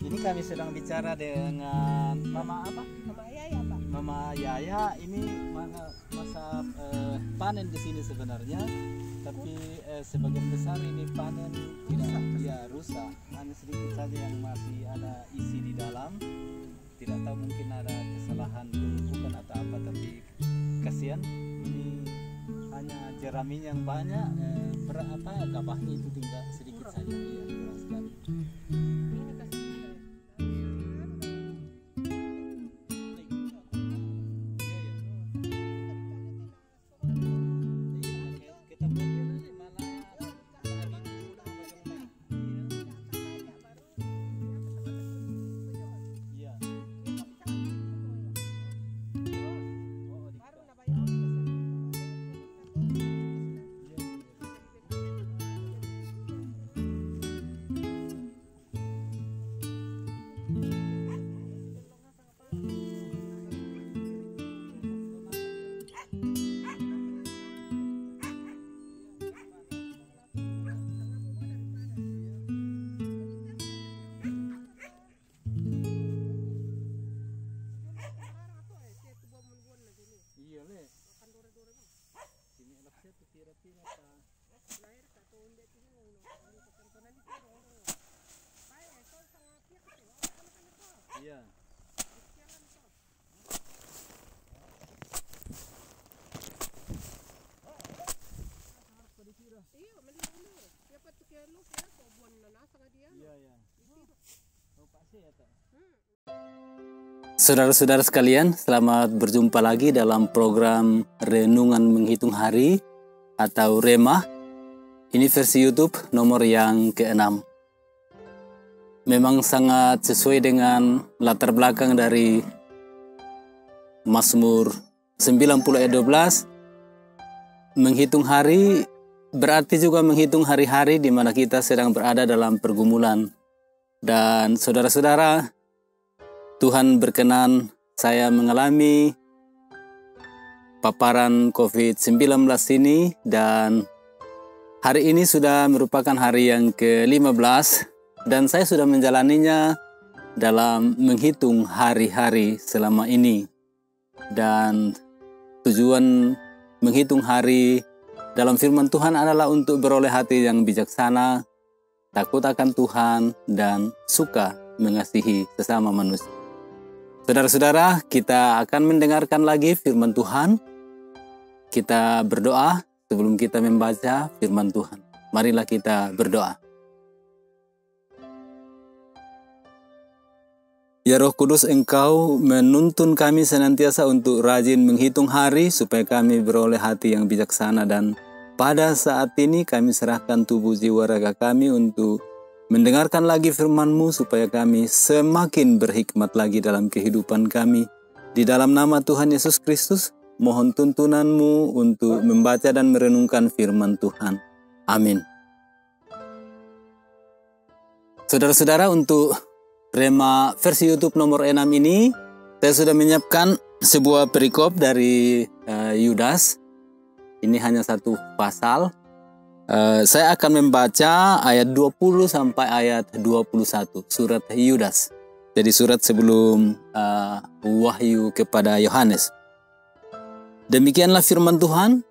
Ini kami sedang bicara dengan Mama apa? Mama Yaya, Pak. Mama Yaya. Ini masa panen di sini sebenarnya, tapi sebagian besar ini panen tidak rusak. Hanya sedikit saja yang masih ada isi di dalam. Tidak tahu, mungkin ada kesalahan bukan atau apa, tapi kasihan. Ini hanya jerami yang banyak, gabahnya itu tinggal sedikit saja. Iya, kurang sekali. Ini kasih Iya. Saudara-saudara sekalian, selamat berjumpa lagi dalam program Renungan Menghitung Hari atau Rema. Ini versi YouTube nomor yang ke-6. Memang sangat sesuai dengan latar belakang dari Mazmur 90 ayat 12. Menghitung hari berarti juga menghitung hari-hari di mana kita sedang berada dalam pergumulan. Dan saudara-saudara, Tuhan berkenan saya mengalami paparan COVID-19 ini, dan hari ini sudah merupakan hari yang ke-15 dan saya sudah menjalaninya dalam menghitung hari-hari selama ini. Dan tujuan menghitung hari dalam firman Tuhan adalah untuk beroleh hati yang bijaksana, takut akan Tuhan, dan suka mengasihi sesama manusia. Saudara-saudara, kita akan mendengarkan lagi firman Tuhan. Kita berdoa sebelum kita membaca firman Tuhan. Marilah kita berdoa. Ya Roh Kudus, Engkau menuntun kami senantiasa untuk rajin menghitung hari supaya kami beroleh hati yang bijaksana, dan pada saat ini kami serahkan tubuh jiwa raga kami untuk mendengarkan lagi firman-Mu supaya kami semakin berhikmat lagi dalam kehidupan kami. Di dalam nama Tuhan Yesus Kristus, mohon tuntunan-Mu untuk membaca dan merenungkan firman Tuhan. Amin. Saudara-saudara, untuk Rema versi YouTube nomor 6 ini, saya sudah menyiapkan sebuah perikop dari Yudas. Ini hanya satu pasal. Saya akan membaca ayat 20 sampai ayat 21, surat Yudas. Jadi surat sebelum wahyu kepada Yohanes. Demikianlah firman Tuhan.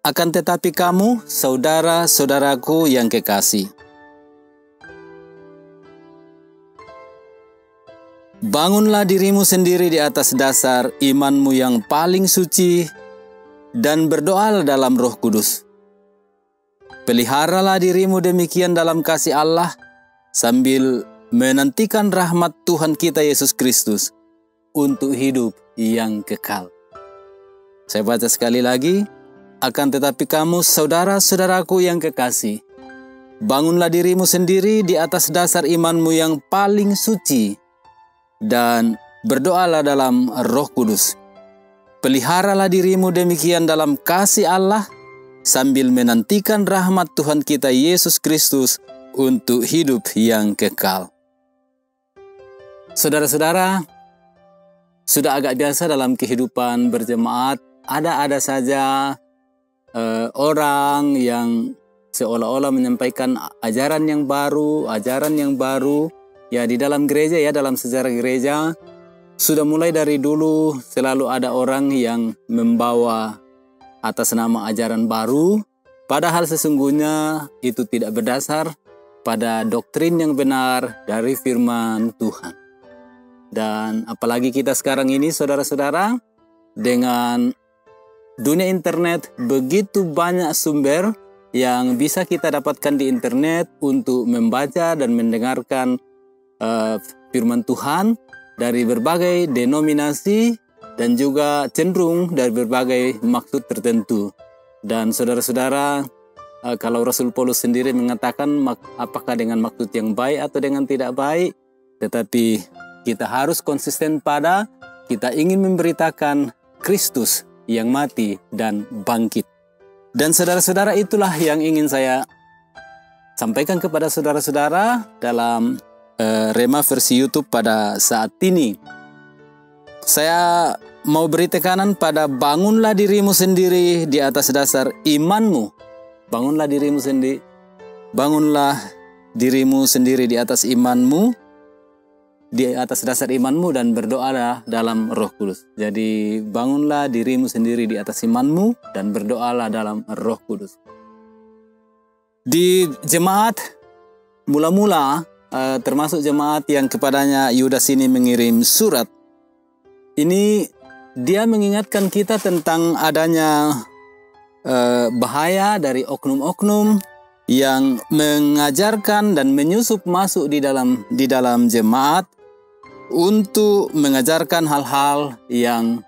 Akan tetapi kamu, saudara-saudaraku yang kekasih, bangunlah dirimu sendiri di atas dasar imanmu yang paling suci dan berdoalah dalam Roh Kudus. Peliharalah dirimu demikian dalam kasih Allah sambil menantikan rahmat Tuhan kita Yesus Kristus untuk hidup yang kekal. Saya baca sekali lagi. Akan tetapi kamu, saudara-saudaraku yang kekasih, bangunlah dirimu sendiri di atas dasar imanmu yang paling suci dan berdoalah dalam Roh Kudus. Peliharalah dirimu demikian dalam kasih Allah sambil menantikan rahmat Tuhan kita Yesus Kristus untuk hidup yang kekal. Saudara-saudara, sudah agak biasa dalam kehidupan berjemaat, ada saja orang yang seolah-olah menyampaikan ajaran yang baru, Ya, di dalam gereja ya, dalam sejarah gereja sudah mulai dari dulu selalu ada orang yang membawa atas nama ajaran baru, padahal sesungguhnya itu tidak berdasar pada doktrin yang benar dari firman Tuhan. Dan apalagi kita sekarang ini saudara-saudara, dengan dunia internet begitu banyak sumber yang bisa kita dapatkan di internet untuk membaca dan mendengarkan firman Tuhan dari berbagai denominasi dan juga cenderung dari berbagai maksud tertentu. Dan saudara-saudara, kalau Rasul Paulus sendiri mengatakan apakah dengan maksud yang baik atau dengan tidak baik, tetapi kita harus konsisten pada kita ingin memberitakan Kristus yang mati dan bangkit. Dan saudara-saudara, itulah yang ingin saya sampaikan kepada saudara-saudara dalam Rema versi YouTube pada saat ini. Saya mau beri tekanan pada bangunlah dirimu sendiri di atas dasar imanmu. Bangunlah dirimu sendiri. Bangunlah dirimu sendiri di atas imanmu, di atas dasar imanmu, dan berdoalah dalam Roh Kudus. Jadi bangunlah dirimu sendiri di atas imanmu dan berdoalah dalam Roh Kudus. Di jemaat mula-mula, termasuk jemaat yang kepadanya Yudas ini mengirim surat, ini dia mengingatkan kita tentang adanya bahaya dari oknum-oknum yang mengajarkan dan menyusup masuk di dalam jemaat untuk mengajarkan hal-hal yang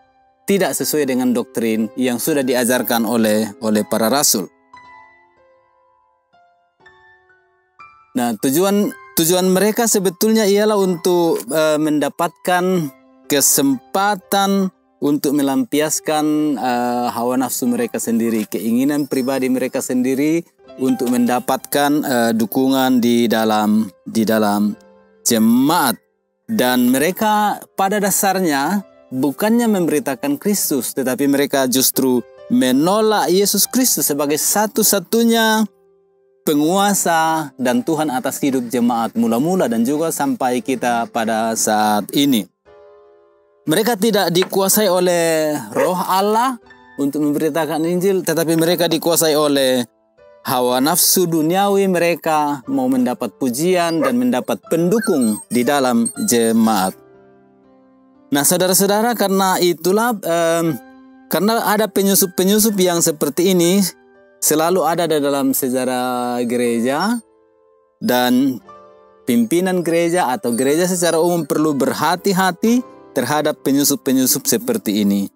tidak sesuai dengan doktrin yang sudah diajarkan oleh para rasul. Nah, tujuan mereka sebetulnya ialah untuk mendapatkan kesempatan untuk melampiaskan hawa nafsu mereka sendiri, keinginan pribadi mereka sendiri untuk mendapatkan dukungan di dalam jemaat. Dan mereka pada dasarnya bukannya memberitakan Kristus, tetapi mereka justru menolak Yesus Kristus sebagai satu-satunya penguasa dan Tuhan atas hidup jemaat mula-mula dan juga sampai kita pada saat ini. Mereka tidak dikuasai oleh Roh Allah untuk memberitakan Injil, tetapi mereka dikuasai oleh hawa nafsu duniawi. Mereka mau mendapat pujian dan mendapat pendukung di dalam jemaat. Nah, saudara-saudara, karena itulah karena ada penyusup-penyusup yang seperti ini selalu ada di dalam sejarah gereja, dan pimpinan gereja atau gereja secara umum perlu berhati-hati terhadap penyusup-penyusup seperti ini.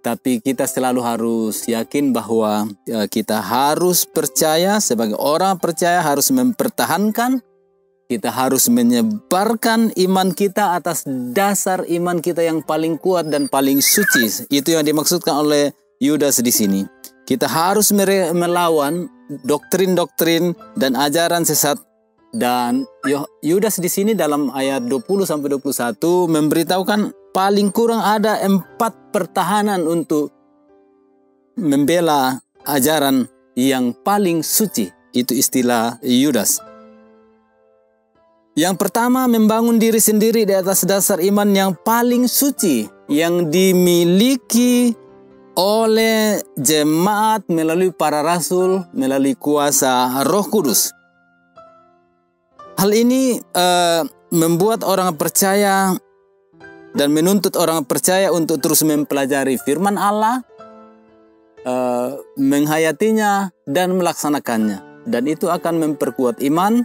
Tapi kita selalu harus yakin bahwa kita harus percaya, sebagai orang percaya harus mempertahankan, kita harus menyebarkan iman kita atas dasar iman kita yang paling kuat dan paling suci. Itu yang dimaksudkan oleh Yudas di sini. Kita harus melawan doktrin-doktrin dan ajaran sesat. Dan Yudas di sini dalam ayat 20-21 memberitahukan paling kurang ada 4 pertahanan untuk membela ajaran yang paling suci. Itu istilah Yudas. Yang pertama, membangun diri sendiri di atas dasar iman yang paling suci yang dimiliki oleh jemaat melalui para rasul, melalui kuasa Roh Kudus. Hal ini membuat orang percaya dan menuntut orang percaya untuk terus mempelajari firman Allah, menghayatinya dan melaksanakannya. Dan itu akan memperkuat iman,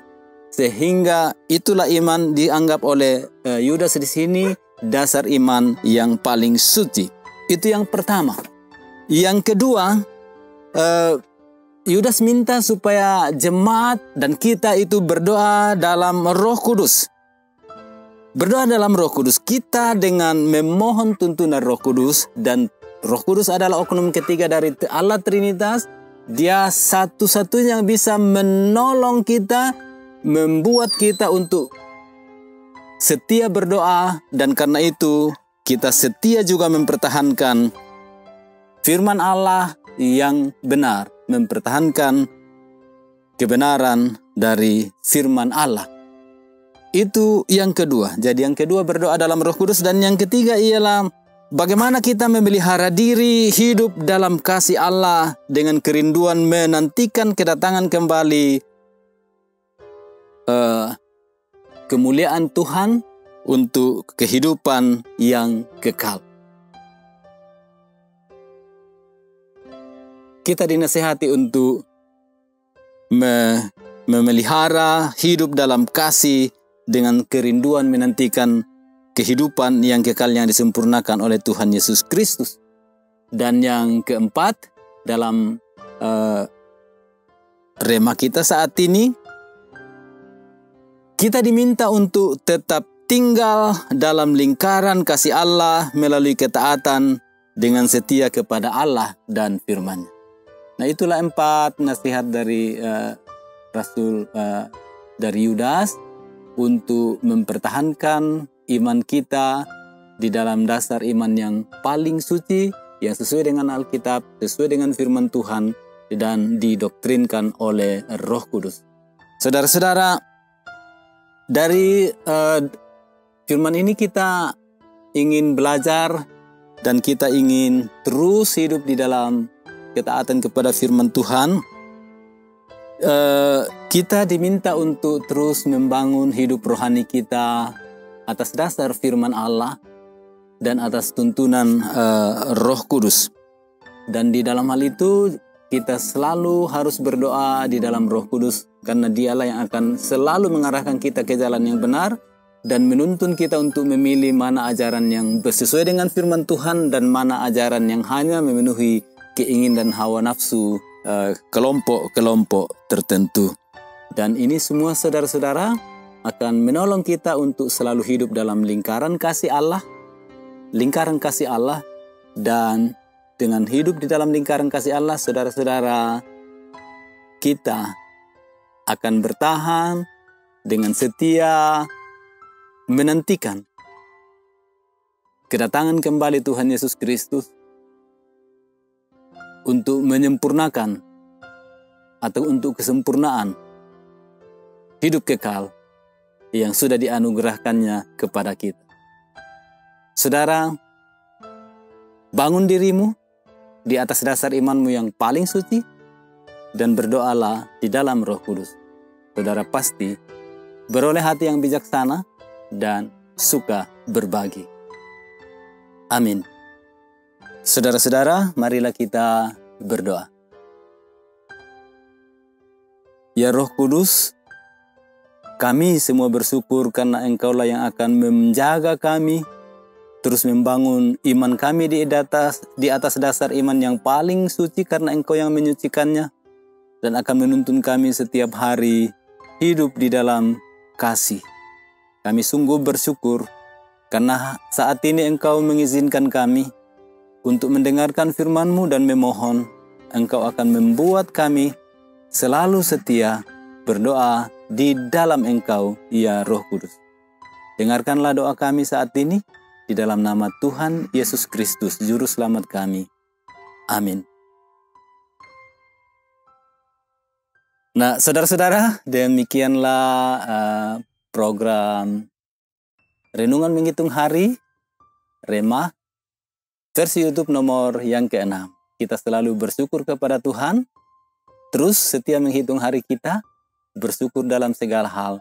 sehingga itulah iman dianggap oleh Yudas di sini dasar iman yang paling suci. Itu yang pertama. Yang kedua, Yudas minta supaya jemaat dan kita itu berdoa dalam Roh Kudus. Berdoa dalam Roh Kudus, kita dengan memohon tuntunan Roh Kudus, dan Roh Kudus adalah oknum ketiga dari Allah Trinitas. Dia satu-satunya yang bisa menolong kita, membuat kita untuk setia berdoa, dan karena itu kita setia juga mempertahankan firman Allah yang benar, mempertahankan kebenaran dari firman Allah. Itu yang kedua. Jadi yang kedua berdoa dalam Roh Kudus, dan yang ketiga ialah bagaimana kita memelihara diri hidup dalam kasih Allah dengan kerinduan menantikan kedatangan kembali kemuliaan Tuhan untuk kehidupan yang kekal. Kita dinasihati untuk memelihara hidup dalam kasih dengan kerinduan menantikan kehidupan yang kekal yang disempurnakan oleh Tuhan Yesus Kristus. Dan yang keempat, dalam rema kita saat ini, kita diminta untuk tetap tinggal dalam lingkaran kasih Allah melalui ketaatan dengan setia kepada Allah dan firman-Nya. Nah, itulah 4 nasihat dari Rasul dari Yudas untuk mempertahankan iman kita di dalam dasar iman yang paling suci, yang sesuai dengan Alkitab, sesuai dengan firman Tuhan, dan didoktrinkan oleh Roh Kudus. Saudara-saudara, dari firman ini kita ingin belajar dan kita ingin terus hidup di dalam ketaatan kepada firman Tuhan. Kita diminta untuk terus membangun hidup rohani kita atas dasar firman Allah dan atas tuntunan Roh Kudus. Dan di dalam hal itu kita selalu harus berdoa di dalam Roh Kudus, karena Dialah yang akan selalu mengarahkan kita ke jalan yang benar dan menuntun kita untuk memilih mana ajaran yang sesuai dengan firman Tuhan dan mana ajaran yang hanya memenuhi keinginan dan hawa nafsu kelompok-kelompok tertentu. Dan ini semua, saudara-saudara, akan menolong kita untuk selalu hidup dalam lingkaran kasih Allah, dan dengan hidup di dalam lingkaran kasih Allah, saudara-saudara, kita akan bertahan dengan setia menantikan kedatangan kembali Tuhan Yesus Kristus untuk menyempurnakan atau untuk kesempurnaan hidup kekal yang sudah dianugerahkannya kepada kita. Saudara, bangun dirimu di atas dasar imanmu yang paling suci dan berdoalah di dalam Roh Kudus. Saudara pasti beroleh hati yang bijaksana dan suka berbagi. Amin. Saudara-saudara, marilah kita berdoa. Ya Roh Kudus, kami semua bersyukur karena Engkaulah yang akan menjaga kami, terus membangun iman kami di atas dasar iman yang paling suci, karena Engkau yang menyucikannya, dan akan menuntun kami setiap hari hidup di dalam kasih. Kami sungguh bersyukur karena saat ini Engkau mengizinkan kami untuk mendengarkan firman-Mu, dan memohon Engkau akan membuat kami selalu setia berdoa di dalam Engkau, ya Roh Kudus. Dengarkanlah doa kami saat ini di dalam nama Tuhan Yesus Kristus, Juru Selamat kami. Amin. Nah, saudara-saudara, demikianlah program Renungan Menghitung Hari, Rema, versi YouTube nomor yang ke-6. Kita selalu bersyukur kepada Tuhan, terus setia menghitung hari kita, bersyukur dalam segala hal,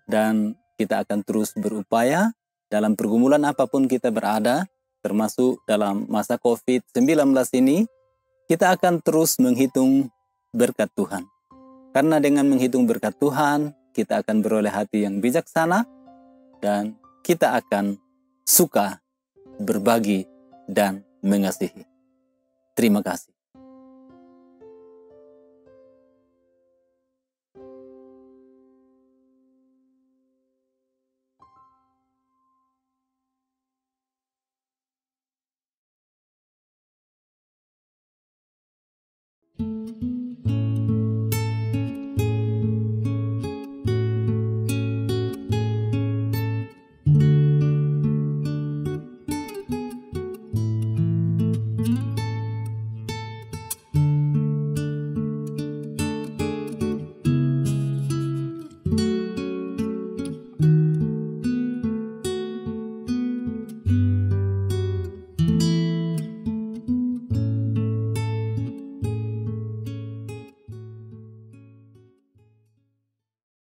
dan kita akan terus berupaya dalam pergumulan apapun kita berada, termasuk dalam masa COVID-19 ini, kita akan terus menghitung berkat Tuhan. Karena dengan menghitung berkat Tuhan, kita akan beroleh hati yang bijaksana, dan kita akan suka berbagi dan mengasihi. Terima kasih.